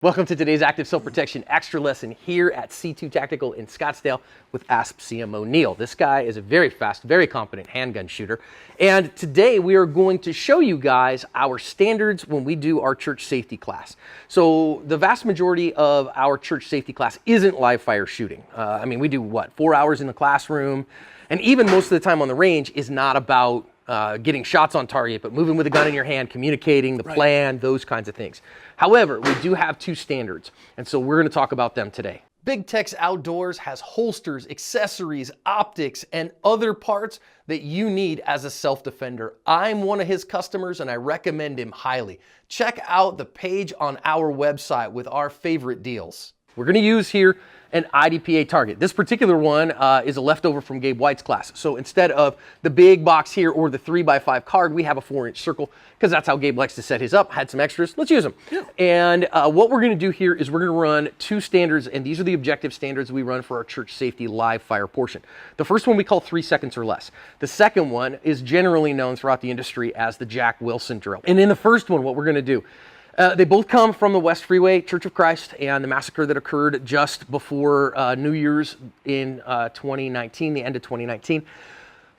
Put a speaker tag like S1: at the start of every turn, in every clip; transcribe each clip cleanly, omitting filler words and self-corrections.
S1: Welcome to today's Active Self-Protection Extra lesson here at C2 Tactical in Scottsdale with ASP CMO Neil. This guy is a very fast, very competent handgun shooter. And today we are going to show you guys our standards when we do our church safety class. So the vast majority of our church safety class isn't live fire shooting. I mean, we do what, 4 hours in the classroom, and even most of the time on the range is not about getting shots on target, but moving with a gun in your hand, communicating the plan, those kinds of things. However, we do have two standards, and so we're going to talk about them today. Big Tex Outdoors has holsters, accessories, optics, and other parts that you need as a self-defender. I'm one of his customers, and I recommend him highly. Check out the page on our website with our favorite deals. We're going to use here an IDPA target. This particular one is a leftover from Gabe White's class. So instead of the big box here or the 3x5 card, we have a 4-inch circle because that's how Gabe likes to set his up. Had some extras, let's use them. Yeah. And what we're gonna do here is we're gonna run two standards, and these are the objective standards we run for our church safety live fire portion. The first one we call 3 seconds or less. The second one is generally known throughout the industry as the Jack Wilson drill. And in the first one, what we're gonna do, they both come from the West Freeway Church of Christ and the massacre that occurred just before New Year's in 2019, the end of 2019.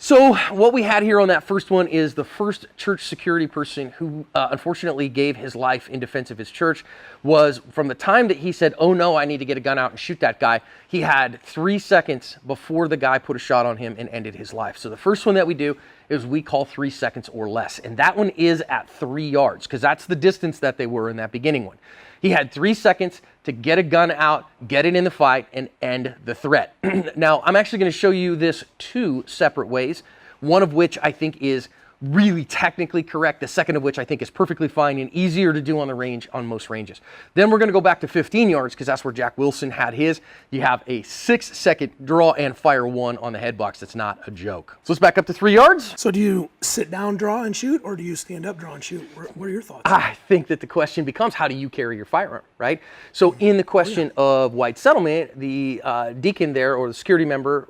S1: So what we had here on that first one is the first church security person who unfortunately gave his life in defense of his church. Was from the time that he said, oh no, I need to get a gun out and shoot that guy, he had 3 seconds before the guy put a shot on him and ended his life. So the first one that we do is we call 3 seconds or less. And that one is at 3 yards because that's the distance that they were in that beginning one. He had 3 seconds to get a gun out, get it in the fight, and end the threat. Now, I'm actually going to show you this 2 separate ways, one of which I think is really technically correct, the second of which I think is perfectly fine and easier to do on the range on most ranges. Then we're going to go back to 15 yards because that's where Jack Wilson had his. You have a 6-second draw and fire 1 on the head box. That's not a joke. So let's back up to 3 yards.
S2: So do you sit down, draw, and shoot, or do you stand up, draw, and shoot? What are your thoughts?
S1: I think that the question becomes, how do you carry your firearm, right? So in the question of White Settlement, the deacon there, or the security member,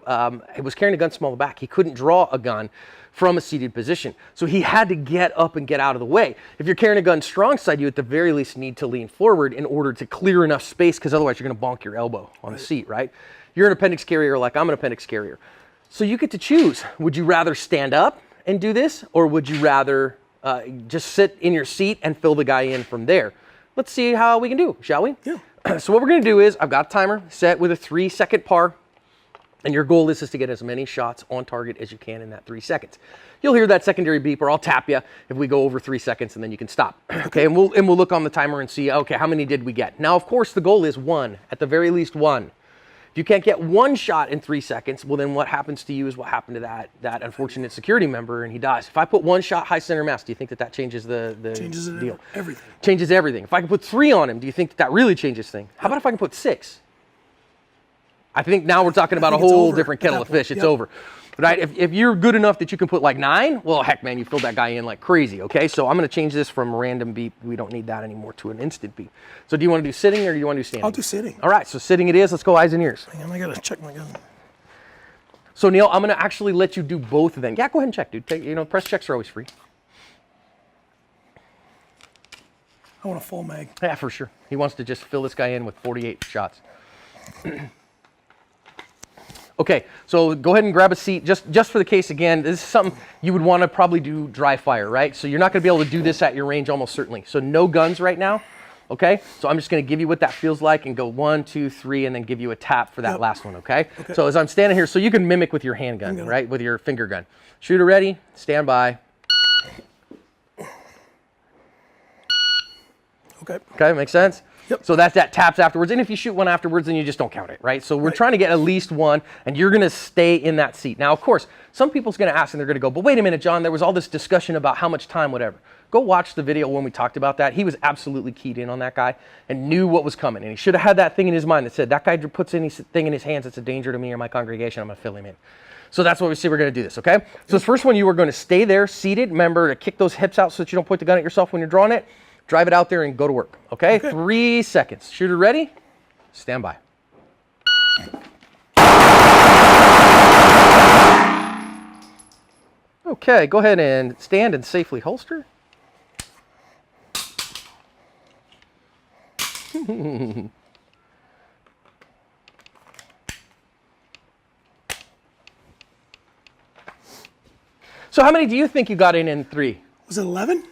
S1: was carrying a gun small in the back. He couldn't draw a gun from a seated position. So he had to get up and get out of the way. If you're carrying a gun strong side, you at the very least need to lean forward in order to clear enough space, because otherwise you're going to bonk your elbow on the seat, right? You're an appendix carrier like I'm an appendix carrier. So you get to choose. Would you rather stand up and do this, or would you rather just sit in your seat and fill the guy in from there? Let's see how we can do, shall we? Yeah. So what we're going to do is, I've got a timer set with a 3-second par. And your goal is to get as many shots on target as you can in that 3 seconds. You'll hear that secondary beep, or I'll tap you if we go over 3 seconds, and then you can stop. Okay, and we'll look on the timer and see, okay, how many did we get? Now, of course, the goal is 1, at the very least 1. If you can't get 1 shot in 3 seconds, well, then what happens to you is what happened to that unfortunate security member, and he dies. If I put 1 shot high center mass, do you think that changes the deal?
S2: Everything.
S1: Changes everything. If I can put 3 on him, do you think that really changes things? How about if I can put 6? I think now we're talking about a whole different kettle of fish. It's over, right? If you're good enough that you can put like 9, well, heck, man, you filled that guy in like crazy, okay? So I'm going to change this from random beep, we don't need that anymore, to an instant beep. So do you want to do sitting, or do you want to do standing?
S2: I'll do sitting.
S1: All right, so sitting it is. Let's go eyes and ears.
S2: Hang on, I got to check my gun.
S1: So, Neil, I'm going to actually let you do both of them. Yeah, go ahead and check, dude. Press checks are always free.
S2: I want a full mag.
S1: Yeah, for sure. He wants to just fill this guy in with 48 shots. Okay, so go ahead and grab a seat. Just for the case, again, this is something you would want to probably do dry fire, right? So you're not going to be able to do this at your range almost certainly. So no guns right now, okay? So I'm just going to give you what that feels like and go 1, 2, 3, and then give you a tap for that last one, okay? So as I'm standing here, so you can mimic with your handgun, right? With your finger gun. Shooter ready, stand by. Okay, makes sense? Yep. So that's that taps afterwards, and if you shoot 1 afterwards, then you just don't count it, right? So we're trying to get at least 1, and you're going to stay in that seat. Now, of course, some people's going to ask, and they're going to go, but wait a minute, John, there was all this discussion about how much time, whatever. Go watch the video when we talked about that. He was absolutely keyed in on that guy and knew what was coming, and he should have had that thing in his mind that said, that guy puts anything in his hands that's a danger to me or my congregation, I'm going to fill him in. So that's what we say we're going to do this, okay? So this first one, you are going to stay there, seated. Remember to kick those hips out so that you don't point the gun at yourself when you're drawing it. Drive it out there and go to work, okay? 3 seconds. Shooter ready? Stand by. Okay, go ahead and stand and safely holster. So how many do you think you got in 3?
S2: Was it 11?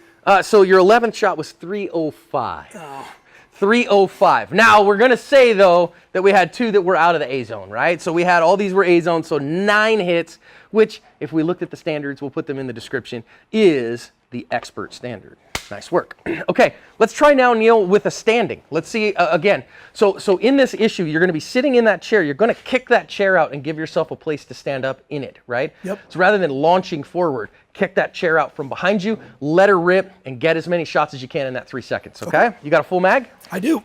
S1: So your 11th shot was 305.
S2: Oh.
S1: 305. Now, we're going to say, though, that we had 2 that were out of the A zone, right? So we had all these were A zone, so 9 hits, which, if we looked at the standards, we'll put them in the description, is the expert standard. Nice work. Okay, let's try now, Neil, with a standing. Let's see, again. So in this issue, you're going to be sitting in that chair. You're going to kick that chair out and give yourself a place to stand up in it, right?
S2: Yep.
S1: So rather than launching forward, kick that chair out from behind you, let her rip, and get as many shots as you can in that 3 seconds, okay? You got a full mag?
S2: I do.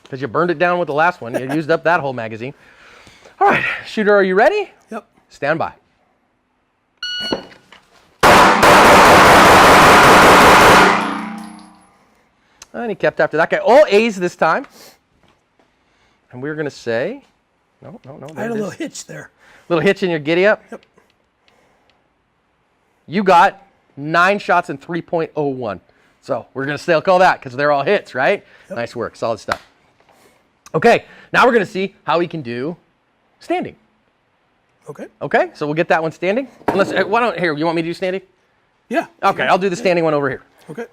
S1: Because you burned it down with the last one. You used up that whole magazine. All right, shooter, are you ready?
S2: Yep.
S1: Stand by. And he kept after that guy. All A's this time. And we're going to say, no.
S2: I had a little hitch there.
S1: Little hitch in your giddy up?
S2: Yep.
S1: You got 9 shots in 3.01. So we're going to still call that because they're all hits, right? Yep. Nice work. Solid stuff. Okay, now we're going to see how we can do standing.
S2: Okay.
S1: Okay, so we'll get that one standing. Unless, here, you want me to do standing?
S2: Yeah.
S1: Okay, I'll do the standing one over here.
S2: Okay.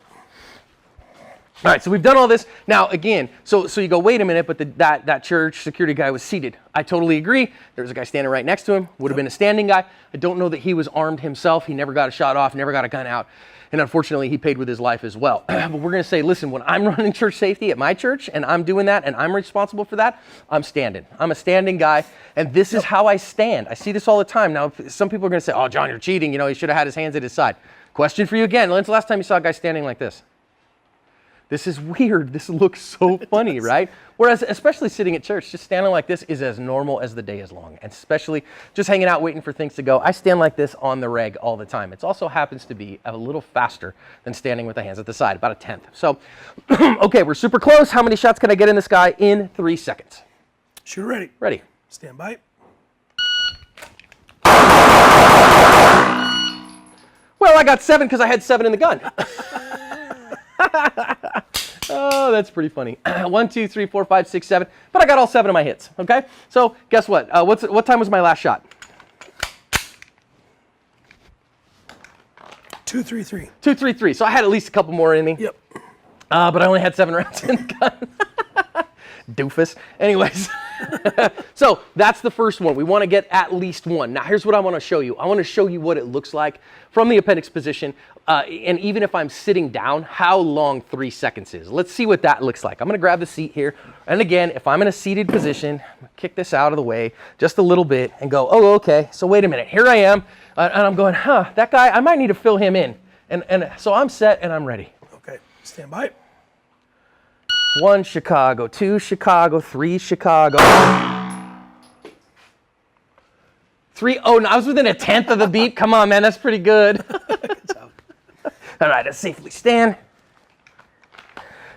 S1: All right, so we've done all this. Now, again, so you go, wait a minute, but that church security guy was seated. I totally agree. There was a guy standing right next to him. Would have been a standing guy. I don't know that he was armed himself. He never got a shot off, never got a gun out. And unfortunately, he paid with his life as well. But we're going to say, listen, when I'm running church safety at my church and I'm doing that and I'm responsible for that, I'm standing. I'm a standing guy, and this is how I stand. I see this all the time. Now, some people are going to say, oh, John, you're cheating. You know, he should have had his hands at his side. Question for you again. When's the last time you saw a guy standing like this? This is weird. This looks so funny, right? Whereas, especially sitting at church, just standing like this is as normal as the day is long. And especially just hanging out waiting for things to go. I stand like this on the reg all the time. It also happens to be a little faster than standing with the hands at the side, about a 1/10. So, okay, we're super close. How many shots can I get in this guy in 3 seconds?
S2: Sure, ready.
S1: Ready.
S2: Stand by.
S1: Well, I got 7 because I had 7 in the gun. Oh, that's pretty funny. 1, 2, 3, 4, 5, 6, 7. But I got all 7 of my hits, okay? So guess what? What time was my last shot?
S2: 233.
S1: 233. So I had at least a couple more in me.
S2: Yep.
S1: But I only had 7 rounds in the gun. Doofus. Anyways, so that's the first one. We want to get at least 1. Now, here's what I want to show you. I want to show you what it looks like from the appendix position, and even if I'm sitting down, how long 3 seconds is. Let's see what that looks like. I'm going to grab the seat here, and again, if I'm in a seated position, I'm going to kick this out of the way just a little bit and go, oh, okay, so wait a minute. Here I am, and I'm going, that guy, I might need to fill him in. And so I'm set, and I'm ready.
S2: Okay, stand by.
S1: 1 Chicago, 2 Chicago, 3 Chicago. 3, oh, no, I was within a 1/10 of the beat. Come on, man, that's pretty good.
S2: Good job.
S1: All right, let's safely stand.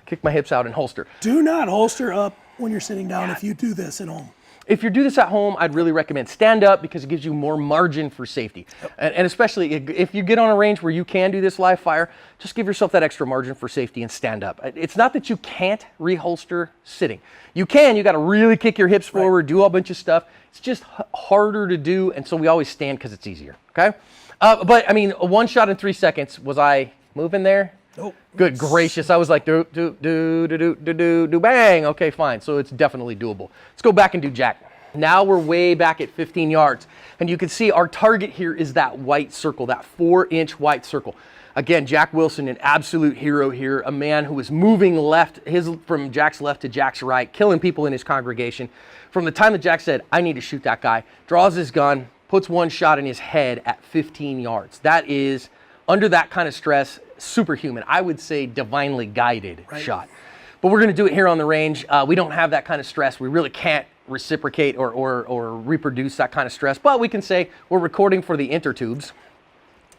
S1: Kick my hips out and holster.
S2: Do not holster up when you're sitting down if you do this at home.
S1: If you do this at home, I'd really recommend stand up because it gives you more margin for safety. Yep. And especially if you get on a range where you can do this live fire, just give yourself that extra margin for safety and stand up. It's not that you can't reholster sitting. You can, you got to really kick your hips forward, do a bunch of stuff. It's just harder to do, and so we always stand because it's easier, okay? But I mean, 1 shot in 3 seconds, was I moving there?
S2: Nope.
S1: Good gracious, I was like, do, bang. Okay, fine, so it's definitely doable. Let's go back and do jack. Now we're way back at 15 yards. And you can see our target here is that white circle, that 4-inch white circle. Again, Jack Wilson, an absolute hero here, a man who was moving from Jack's left to Jack's right, killing people in his congregation. From the time that Jack said, I need to shoot that guy, draws his gun, puts 1 shot in his head at 15 yards. That is, under that kind of stress, superhuman. I would say divinely guided shot. But we're going to do it here on the range. We don't have that kind of stress. We really can't reciprocate or reproduce that kind of stress. But we can say we're recording for the intertubes.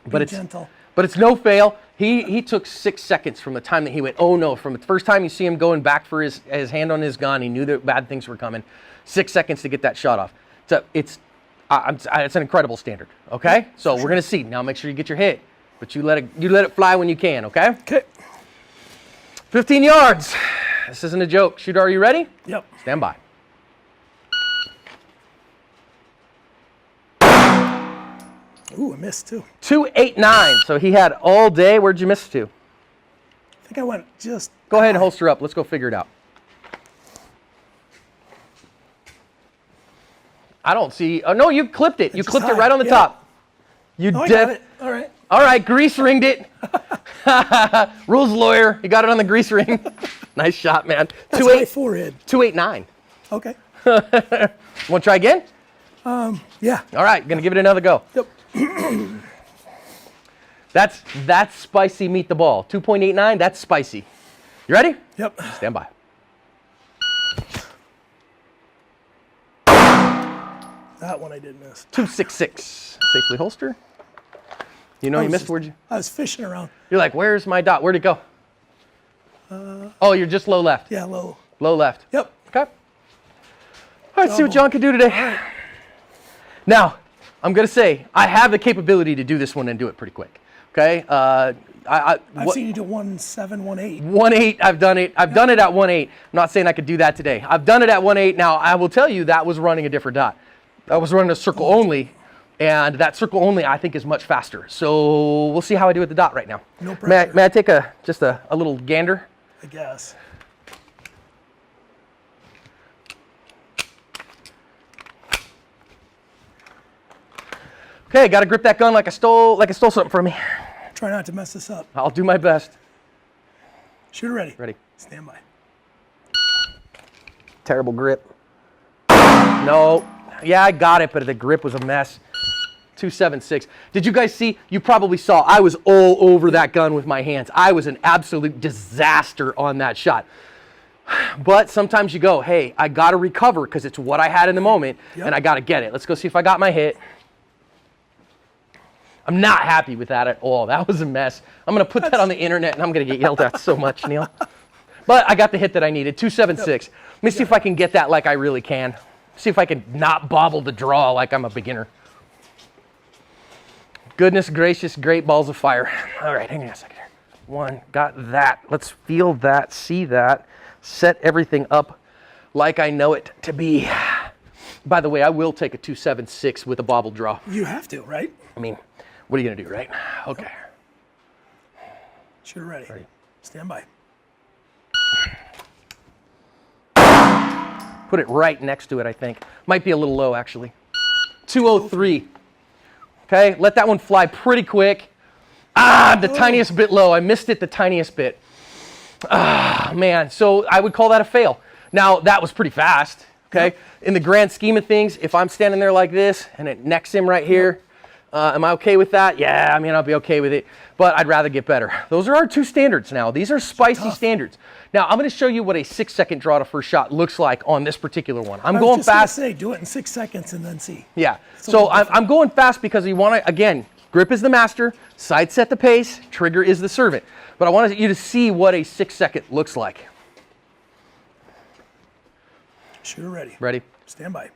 S1: But it's
S2: gentle.
S1: But it's no fail. He took 6 seconds from the time that he went, oh no, from the first time you see him going back for his hand on his gun, he knew that bad things were coming. 6 seconds to get that shot off. So it's an incredible standard, okay? So we're gonna see. Now make sure you get your hit, but you let it fly when you can, okay?
S2: Okay.
S1: 15 yards. This isn't a joke. Shooter, are you ready?
S2: Yep.
S1: Stand by.
S2: Ooh, I missed too.
S1: 289. So he had all day. Where'd you miss to?
S2: I think I went just.
S1: Go ahead and holster up. Let's go figure it out. I don't see. Oh, no, you clipped it. You clipped it right on the top. You
S2: I
S1: did.
S2: got it. All right.
S1: All right, grease ringed it. Rules lawyer. You got it on the grease ring. Nice shot, man.
S2: That's my forehead.
S1: 289.
S2: Okay.
S1: Want to try again?
S2: Yeah.
S1: All right, gonna give it another go.
S2: Yep.
S1: That's spicy meet the ball. 2.89, that's spicy. You ready?
S2: Yep.
S1: Stand by.
S2: That one I did miss.
S1: 266. Safely holster. You know you missed. Where'd you?
S2: I was fishing around.
S1: You're like, where's my dot? Where'd it go? Oh, you're just low left.
S2: Yeah, low.
S1: Low left.
S2: Yep.
S1: Okay. All right, see what John can do today. Now, I'm going to say, I have the capability to do this one and do it pretty quick. Okay?
S2: I've seen you do 1.7, 1.8.
S1: 1.8, I've done it. I've done it at 1.8. I'm not saying I could do that today. I've done it at 1.8. Now, I will tell you that was running a different dot. I was running a circle only, and that circle only I think is much faster. So we'll see how I do with the dot right now.
S2: No pressure.
S1: May I take just a little gander?
S2: I guess.
S1: Okay, got to grip that gun like I stole something from me.
S2: Try not to mess this up.
S1: I'll do my best.
S2: Shooter ready.
S1: Ready.
S2: Stand by.
S1: Terrible grip. No. Yeah, I got it, but the grip was a mess. 276. Did you guys see? You probably saw I was all over that gun with my hands. I was an absolute disaster on that shot. But sometimes you go, hey, I got to recover because it's what I had in the moment, and I got to get it. Let's go see if I got my hit. I'm not happy with that at all. That was a mess. I'm going to put that on the internet, and I'm going to get yelled at so much, Neil. But I got the hit that I needed, 276. Let me see if I can get that like I really can. See if I can not bobble the draw like I'm a beginner. Goodness gracious, great balls of fire. All right, hang on a second here. One, got that. Let's feel that, see that, set everything up like I know it to be. By the way, I will take a 276 with a bobble draw.
S2: You have to, right?
S1: I mean, what are you going to do, right? Okay.
S2: Shooter ready.
S1: Ready.
S2: Stand by.
S1: Put it right next to it, I think. Might be a little low, actually. 203. Okay, let that one fly pretty quick. The tiniest bit low. I missed it the tiniest bit. Man, so I would call that a fail. Now, that was pretty fast, okay? Yep. In the grand scheme of things, if I'm standing there like this and it necks him right here, am I okay with that? Yeah, I mean, I'll be okay with it, but I'd rather get better. Those are our two standards now. These are spicy standards. Now, I'm going to show you what a 6-second draw to first shot looks like on this particular one. I'm going fast.
S2: Say, do it in 6 seconds and then see.
S1: Yeah, so I'm going fast because you want to, again, grip is the master, side set the pace, trigger is the servant. But I wanted you to see what a 6-second looks like.
S2: Shooter ready.
S1: Ready?
S2: Stand by.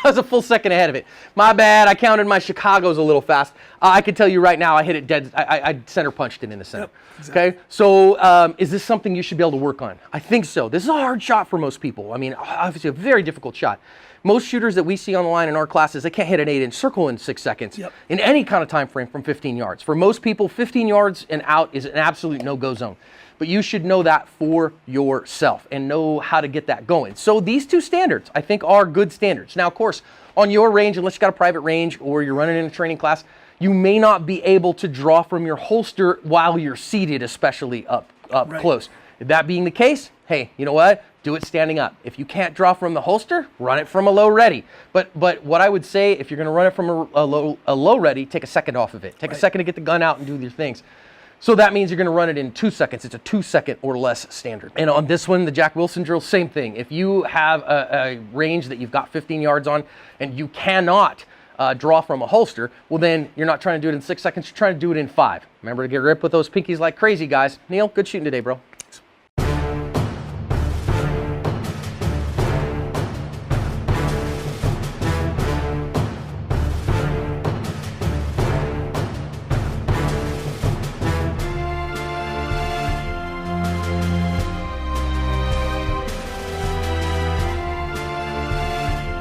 S1: I was a full second ahead of it. My bad. I counted my Chicago's a little fast. I can tell you right now, I hit it dead. I center punched it in the center.
S2: Yep, exactly.
S1: Okay. So is this something you should be able to work on? I think so. This is a hard shot for most people. I mean, obviously a very difficult shot. Most shooters that we see on the line in our classes, they can't hit an 8-inch circle in 6 seconds in any kind of time frame from 15 yards. For most people, 15 yards and out is an absolute no-go zone. But you should know that for yourself and know how to get that going. So these two standards, I think, are good standards. Now, of course, on your range, unless you got a private range or you're running in a training class, you may not be able to draw from your holster while you're seated, especially up close. That being the case, hey, you know what? Do it standing up. If you can't draw from the holster, run it from a low ready. But what I would say, if you're going to run it from a low ready, take a second off of it. Take a second to get the gun out and do your things. So that means you're going to run it in 2 seconds. It's a 2-second or less standard. And on this one, the Jack Wilson drill, same thing. If you have a range that you've got 15 yards on and you cannot draw from a holster, well then you're not trying to do it in 6 seconds, you're trying to do it in 5. Remember to get grip with those pinkies like crazy, guys. Neil, good shooting today, bro.